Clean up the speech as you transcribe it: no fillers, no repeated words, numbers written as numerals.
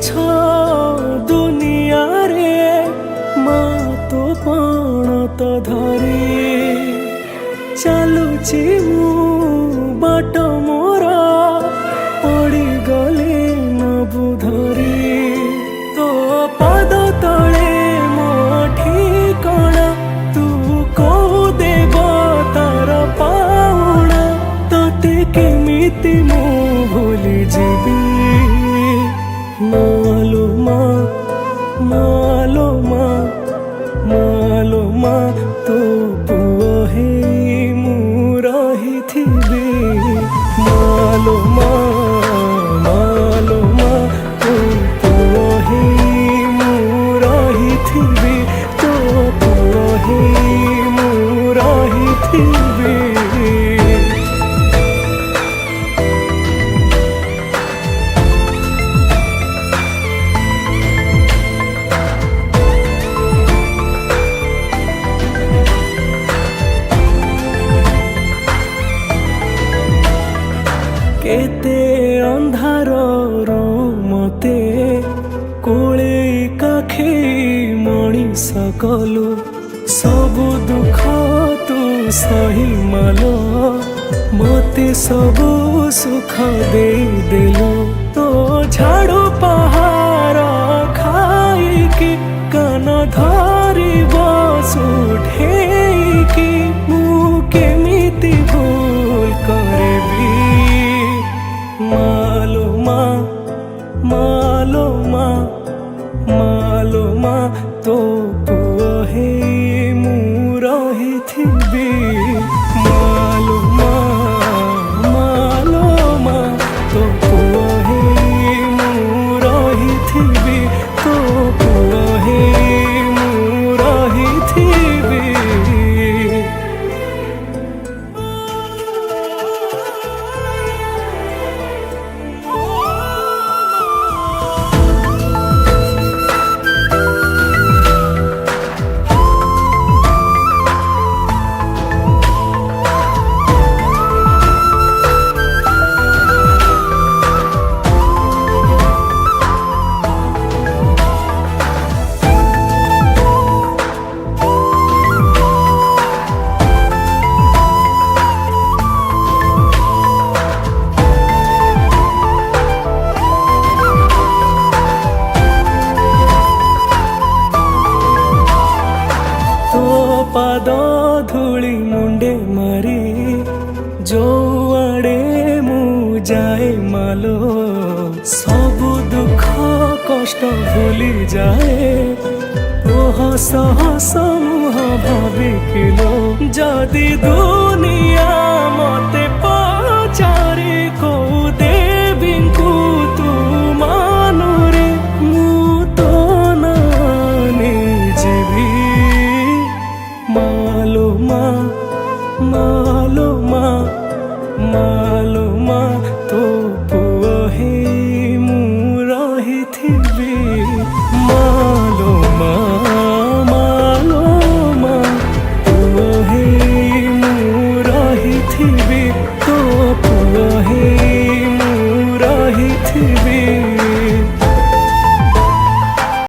ମିଛ ଦୁନିଆରେ ମା ତୋ ପଣତ ଧରି ଚାଲୁଛି ମୁଁ ବାଟ ମୋର ପଡ଼ିଗଲି ନବୁ ଧରି ତୋ ପାଦ ତଳେ ମୋ ଠିକଣା ତୁ କୋଉ ଦେବତାର ପାଉଣା ତତେ କେମିତି ମୁଁ ଭୁଲି ଯିବି ମାଲୋ ମା ମାଲୋ ମା ମାଲୋ ମା ତୋ ପୁଅ ହେଇ ମୁଁ ରହିଥିବି ମାଲୋ ମା ମାଲୋ ମା ତୋ ପୁଅ ହେଇ ମୁଁ ରହିଥିବି ତୋ ପୁଅ ହେଇ ମୁଁ ରହିଥିବି। କେତେ ଅନ୍ଧାରରୁ ମତେ କୋଳେଇ କାଖେଇ ମଣିଷ କଲୁ ସବୁ ଦୁଃଖ ତୁ ସହି ମାଲୋ ମତେ ସବୁ ସୁଖ ଦେଇଦେଲୁ ତୋ ଝାଡୁ ପାହାର ଖାଇକି କାନ ଧରି ବସୁଠେଇକି ମୁଁ କେମିତି ଭୁଲ କରିବି ମାଲୋ ମା ମାଲୋ ମା ମାଲୋ ମା ତୋ ପୁଅ ହେଇ ମୁଁ ରହିଥିବି ମାଲୋ ମା ମାଲୋ ମା ତୋ ପୁଅ ହେଇ ମୁଁ ରହିଥିବି ତୋ ପୁଅ ହେଇ ମୁଁ ରହିଥିବି। ପାଦ ଧୂଳି ମୁଣ୍ଡେ ମାରି ଯୋଉଆଡ଼େ ମୁଁ ଯାଏ ମାଲୋ ସବୁ ଦୁଃଖ କଷ୍ଟ ଭୁଲି ଯାଏ ଓ ହସ ହସ ମୁହଁ ଭାବିକିଲୋ ଯଦି ଦୁନିଆ ମତେ ପଚାରି